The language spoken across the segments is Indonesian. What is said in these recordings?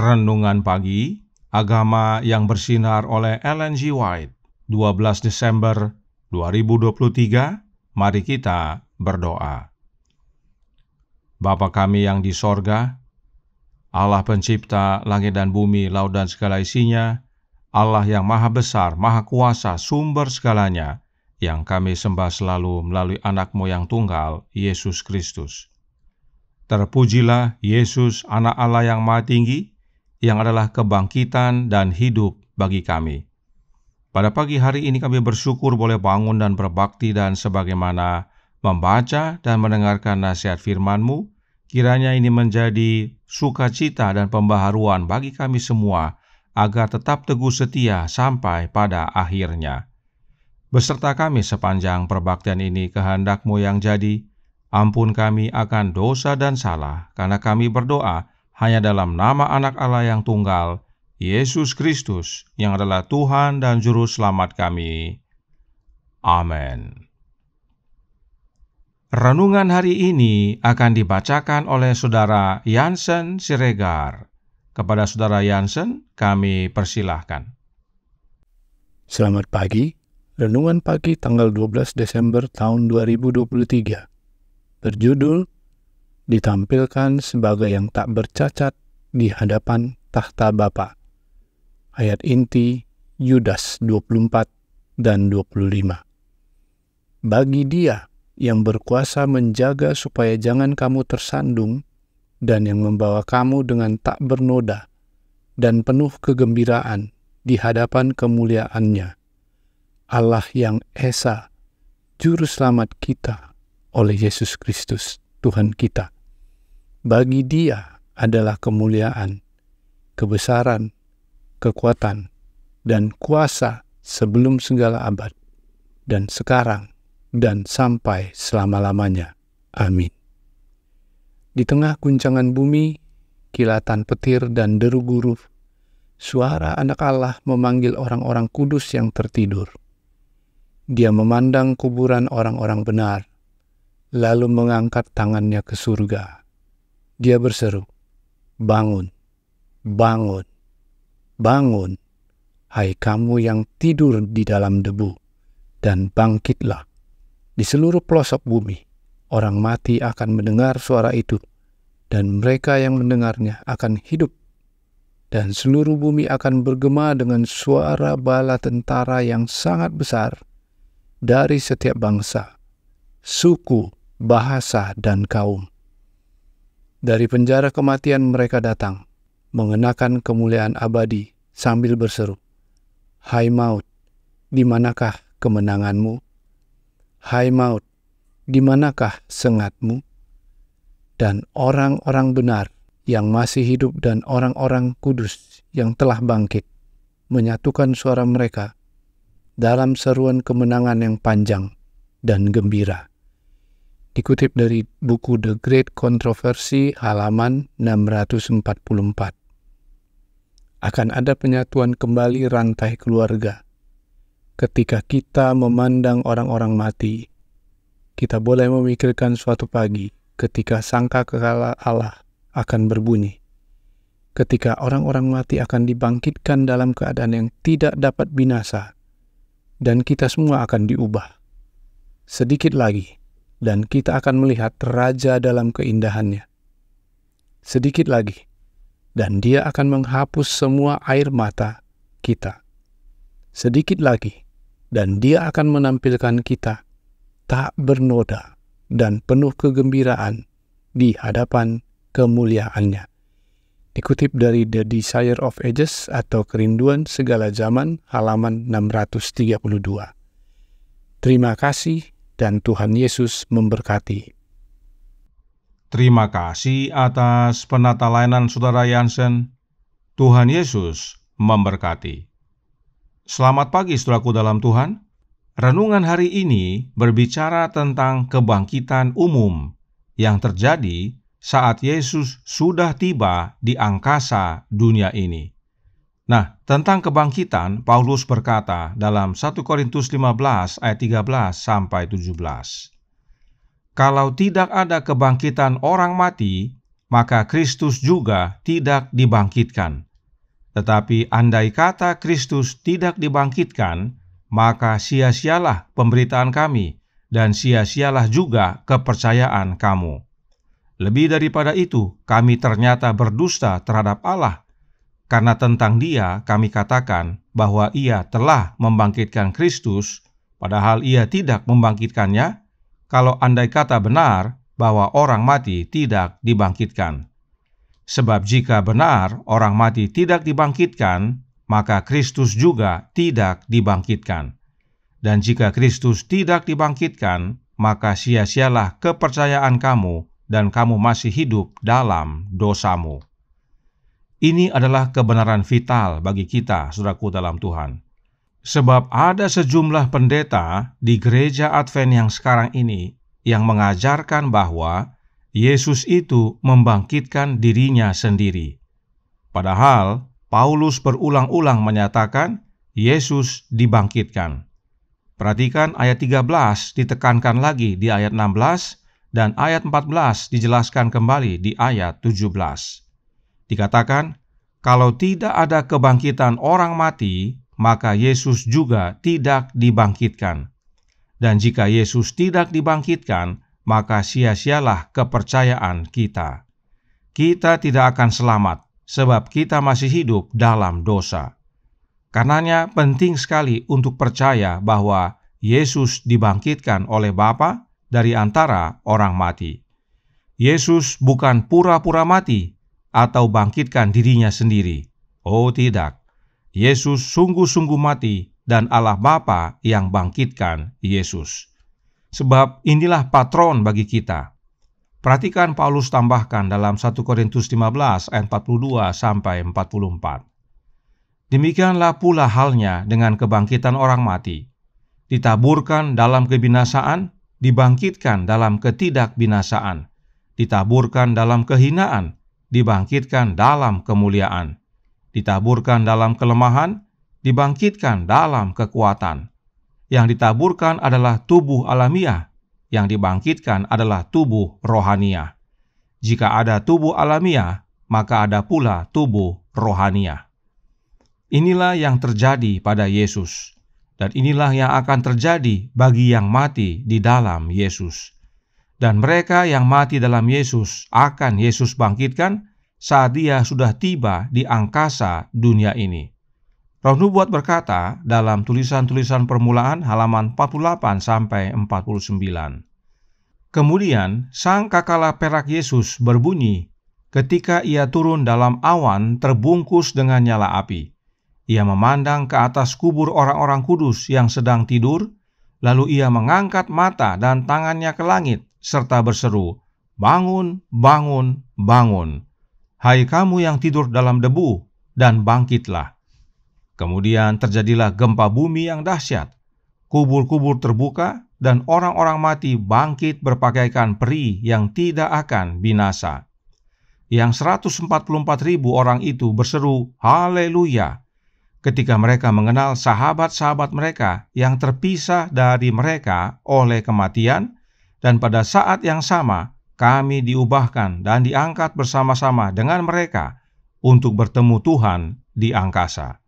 Renungan Pagi, Agama yang Bersinar oleh Ellen G. White, 12 Desember 2023. Mari kita berdoa. Bapa kami yang di sorga, Allah pencipta langit dan bumi, laut dan segala isinya, Allah yang maha besar, maha kuasa, sumber segalanya, yang kami sembah selalu melalui anak-Mu yang tunggal, Yesus Kristus. Terpujilah Yesus, anak Allah yang maha tinggi, yang adalah kebangkitan dan hidup bagi kami. Pada pagi hari ini kami bersyukur boleh bangun dan berbakti, dan sebagaimana membaca dan mendengarkan nasihat firman-Mu, kiranya ini menjadi sukacita dan pembaharuan bagi kami semua, agar tetap teguh setia sampai pada akhirnya. Beserta kami sepanjang perbaktian ini, kehendak-Mu yang jadi. Ampun kami akan dosa dan salah, karena kami berdoa hanya dalam nama anak Allah yang tunggal, Yesus Kristus, yang adalah Tuhan dan Juru Selamat kami. Amin. Renungan hari ini akan dibacakan oleh Saudara Jansen Siregar. Kepada Saudara Jansen, kami persilahkan. Selamat pagi. Renungan pagi tanggal 12 Desember tahun 2023. Berjudul, ditampilkan sebagai yang tak bercacat di hadapan tahta Bapa. Ayat inti Yudas 24 dan 25. Bagi Dia yang berkuasa menjaga supaya jangan kamu tersandung, dan yang membawa kamu dengan tak bernoda dan penuh kegembiraan di hadapan kemuliaan-Nya, Allah yang Esa, Juru Selamat kita oleh Yesus Kristus, Tuhan kita. Bagi Dia adalah kemuliaan, kebesaran, kekuatan, dan kuasa sebelum segala abad, dan sekarang, dan sampai selama-lamanya. Amin. Di tengah guncangan bumi, kilatan petir dan deru guru, suara anak Allah memanggil orang-orang kudus yang tertidur. Dia memandang kuburan orang-orang benar, lalu mengangkat tangannya ke surga. Dia berseru, "Bangun, bangun, bangun, hai kamu yang tidur di dalam debu, dan bangkitlah." Di seluruh pelosok bumi, orang mati akan mendengar suara itu, dan mereka yang mendengarnya akan hidup. Dan seluruh bumi akan bergema dengan suara bala tentara yang sangat besar dari setiap bangsa, suku, bahasa, dan kaum. Dari penjara kematian mereka datang, mengenakan kemuliaan abadi sambil berseru, "Hai maut, di manakah kemenanganmu? Hai maut, di manakah sengatmu?" Dan orang-orang benar yang masih hidup dan orang-orang kudus yang telah bangkit menyatukan suara mereka dalam seruan kemenangan yang panjang dan gembira. Dikutip dari buku The Great Controversy halaman 644. Akan ada penyatuan kembali rantai keluarga. Ketika kita memandang orang-orang mati, kita boleh memikirkan suatu pagi ketika sangkakala Allah akan berbunyi. Ketika orang-orang mati akan dibangkitkan dalam keadaan yang tidak dapat binasa, dan kita semua akan diubah. Sedikit lagi, dan kita akan melihat Raja dalam keindahannya. Sedikit lagi, dan Dia akan menghapus semua air mata kita. Sedikit lagi, dan Dia akan menampilkan kita tak bernoda dan penuh kegembiraan di hadapan kemuliaannya. Dikutip dari The Desire of Ages atau Kerinduan Segala Zaman halaman 632. Terima kasih dan Tuhan Yesus memberkati. Terima kasih atas penata layanan Saudara Yansen. Tuhan Yesus memberkati. Selamat pagi saudaraku dalam Tuhan. Renungan hari ini berbicara tentang kebangkitan umum yang terjadi saat Yesus sudah tiba di angkasa dunia ini. Nah, tentang kebangkitan, Paulus berkata dalam 1 Korintus 15 ayat 13 sampai 17. Kalau tidak ada kebangkitan orang mati, maka Kristus juga tidak dibangkitkan. Tetapi andai kata Kristus tidak dibangkitkan, maka sia-sialah pemberitaan kami, dan sia-sialah juga kepercayaan kamu. Lebih daripada itu, kami ternyata berdusta terhadap Allah, karena tentang Dia kami katakan bahwa Ia telah membangkitkan Kristus, padahal Ia tidak membangkitkannya, kalau andai kata benar bahwa orang mati tidak dibangkitkan. Sebab jika benar orang mati tidak dibangkitkan, maka Kristus juga tidak dibangkitkan. Dan jika Kristus tidak dibangkitkan, maka sia-sialah kepercayaan kamu, dan kamu masih hidup dalam dosamu. Ini adalah kebenaran vital bagi kita, saudaraku dalam Tuhan. Sebab ada sejumlah pendeta di gereja Advent yang sekarang ini yang mengajarkan bahwa Yesus itu membangkitkan dirinya sendiri. Padahal Paulus berulang-ulang menyatakan Yesus dibangkitkan. Perhatikan ayat 13 ditekankan lagi di ayat 16 dan ayat 14 dijelaskan kembali di ayat 17. Dikatakan, kalau tidak ada kebangkitan orang mati, maka Yesus juga tidak dibangkitkan. Dan jika Yesus tidak dibangkitkan, maka sia-sialah kepercayaan kita. Kita tidak akan selamat, sebab kita masih hidup dalam dosa. Karenanya penting sekali untuk percaya bahwa Yesus dibangkitkan oleh Bapa dari antara orang mati. Yesus bukan pura-pura mati atau bangkitkan dirinya sendiri. Oh tidak, Yesus sungguh-sungguh mati dan Allah Bapa yang bangkitkan Yesus. Sebab inilah patron bagi kita. Perhatikan Paulus tambahkan dalam 1 Korintus 15 ayat 42 sampai 44. Demikianlah pula halnya dengan kebangkitan orang mati. Ditaburkan dalam kebinasaan, dibangkitkan dalam ketidakbinasaan. Ditaburkan dalam kehinaan, dibangkitkan dalam kemuliaan. Ditaburkan dalam kelemahan, dibangkitkan dalam kekuatan. Yang ditaburkan adalah tubuh alamiah, yang dibangkitkan adalah tubuh rohaniah. Jika ada tubuh alamiah, maka ada pula tubuh rohaniah. Inilah yang terjadi pada Yesus, dan inilah yang akan terjadi bagi yang mati di dalam Yesus. Dan mereka yang mati dalam Yesus akan Yesus bangkitkan saat Dia sudah tiba di angkasa dunia ini. Roh Nubuat berkata dalam tulisan-tulisan permulaan halaman 48 sampai 49. Kemudian sangkakala perak Yesus berbunyi ketika Ia turun dalam awan terbungkus dengan nyala api. Ia memandang ke atas kubur orang-orang kudus yang sedang tidur, lalu Ia mengangkat mata dan tangannya ke langit serta berseru, "Bangun, bangun, bangun, hai kamu yang tidur dalam debu, dan bangkitlah." Kemudian terjadilah gempa bumi yang dahsyat. Kubur-kubur terbuka, dan orang-orang mati bangkit berpakaian peri yang tidak akan binasa. Yang 144.000 orang itu berseru, "Haleluya!" ketika mereka mengenal sahabat-sahabat mereka yang terpisah dari mereka oleh kematian, dan pada saat yang sama kami diubahkan dan diangkat bersama-sama dengan mereka untuk bertemu Tuhan di angkasa.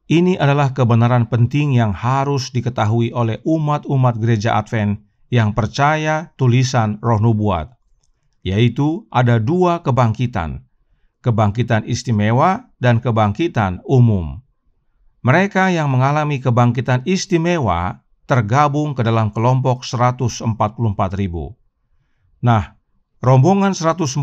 Ini adalah kebenaran penting yang harus diketahui oleh umat-umat gereja Advent yang percaya tulisan Roh Nubuat, yaitu ada dua kebangkitan, kebangkitan istimewa dan kebangkitan umum. Mereka yang mengalami kebangkitan istimewa tergabung ke dalam kelompok 144.000. Nah, rombongan 144.000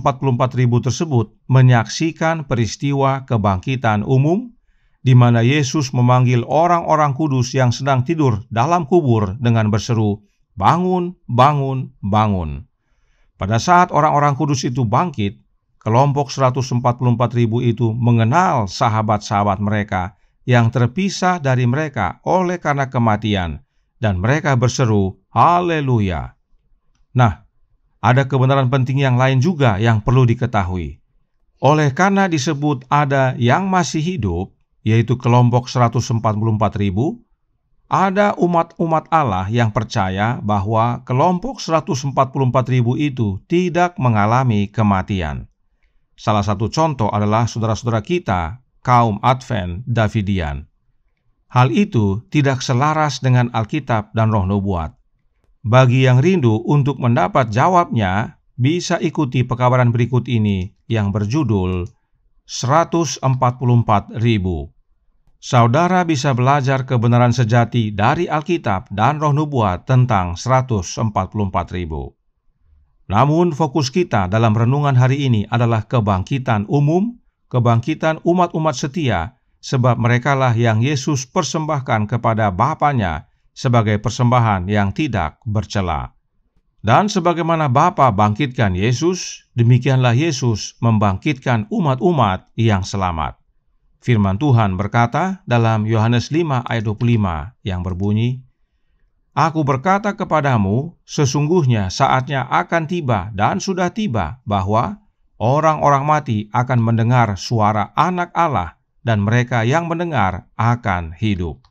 tersebut menyaksikan peristiwa kebangkitan umum, di mana Yesus memanggil orang-orang kudus yang sedang tidur dalam kubur dengan berseru, "Bangun, bangun, bangun." Pada saat orang-orang kudus itu bangkit, kelompok 144.000 itu mengenal sahabat-sahabat mereka yang terpisah dari mereka oleh karena kematian, dan mereka berseru, "Haleluya!" Nah, ada kebenaran penting yang lain juga yang perlu diketahui. Oleh karena disebut ada yang masih hidup, yaitu kelompok 144.000, ada umat-umat Allah yang percaya bahwa kelompok 144.000 itu tidak mengalami kematian. Salah satu contoh adalah saudara-saudara kita, kaum Advent Davidian. Hal itu tidak selaras dengan Alkitab dan Roh Nubuat. Bagi yang rindu untuk mendapat jawabnya, bisa ikuti pekabaran berikut ini yang berjudul 144.000. Saudara bisa belajar kebenaran sejati dari Alkitab dan Roh Nubuat tentang 144.000. Namun fokus kita dalam renungan hari ini adalah kebangkitan umum, kebangkitan umat-umat setia, sebab merekalah yang Yesus persembahkan kepada Bapanya sebagai persembahan yang tidak bercela. Dan sebagaimana Bapa bangkitkan Yesus, demikianlah Yesus membangkitkan umat-umat yang selamat. Firman Tuhan berkata dalam Yohanes 5 ayat 25 yang berbunyi, "Aku berkata kepadamu, sesungguhnya saatnya akan tiba dan sudah tiba bahwa orang-orang mati akan mendengar suara Anak Allah, dan mereka yang mendengar akan hidup."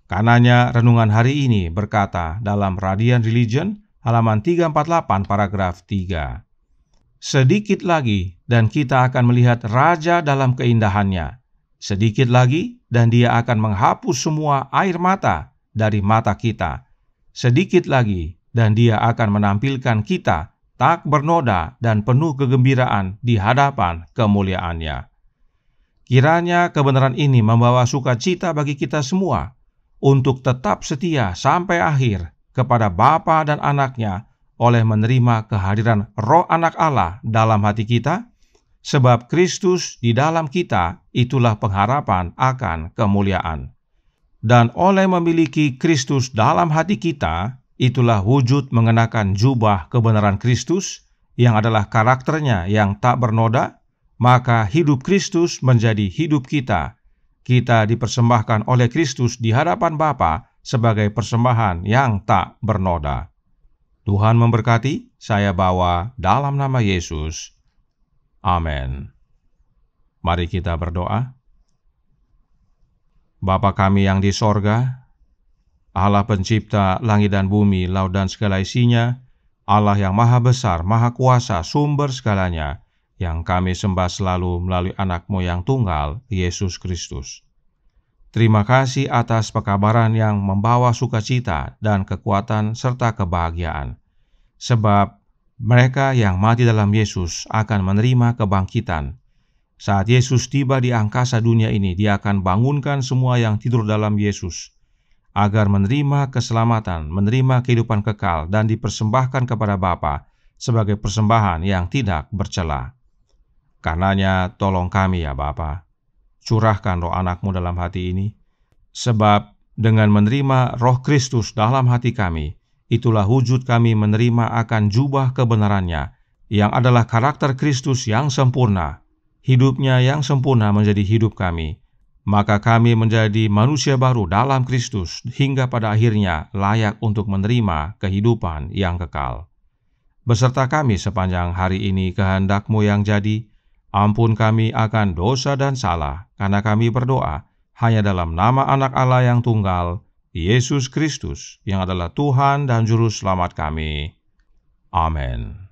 Karenanya renungan hari ini berkata dalam Radiant Religion halaman 348 paragraf 3. Sedikit lagi dan kita akan melihat Raja dalam keindahannya. Sedikit lagi dan Dia akan menghapus semua air mata dari mata kita. Sedikit lagi dan Dia akan menampilkan kita tak bernoda dan penuh kegembiraan di hadapan kemuliaan-Nya. Kiranya kebenaran ini membawa sukacita bagi kita semua untuk tetap setia sampai akhir kepada Bapa dan Anak-Nya oleh menerima kehadiran Roh Anak Allah dalam hati kita, sebab Kristus di dalam kita itulah pengharapan akan kemuliaan. Dan oleh memiliki Kristus dalam hati kita, itulah wujud mengenakan jubah kebenaran Kristus yang adalah karakternya yang tak bernoda, maka hidup Kristus menjadi hidup kita. Kita dipersembahkan oleh Kristus di hadapan Bapa sebagai persembahan yang tak bernoda. Tuhan memberkati, saya bawa dalam nama Yesus. Amin. Mari kita berdoa. Bapa kami yang di sorga, Allah pencipta langit dan bumi, laut dan segala isinya, Allah yang maha besar, maha kuasa, sumber segalanya, yang kami sembah selalu melalui anak-Mu yang tunggal, Yesus Kristus. Terima kasih atas pekabaran yang membawa sukacita dan kekuatan serta kebahagiaan. Sebab mereka yang mati dalam Yesus akan menerima kebangkitan. Saat Yesus tiba di angkasa dunia ini, Dia akan bangunkan semua yang tidur dalam Yesus, agar menerima keselamatan, menerima kehidupan kekal, dan dipersembahkan kepada Bapa sebagai persembahan yang tidak bercela. Karenanya tolong kami ya Bapa, curahkan Roh Anak-Mu dalam hati ini, sebab dengan menerima Roh Kristus dalam hati kami, itulah wujud kami menerima akan jubah kebenarannya, yang adalah karakter Kristus yang sempurna. Hidupnya yang sempurna menjadi hidup kami, maka kami menjadi manusia baru dalam Kristus hingga pada akhirnya layak untuk menerima kehidupan yang kekal. Beserta kami sepanjang hari ini kehendak-Mu yang jadi, ampun kami akan dosa dan salah, karena kami berdoa hanya dalam nama Anak Allah yang tunggal, Yesus Kristus, yang adalah Tuhan dan Juru Selamat kami. Amin.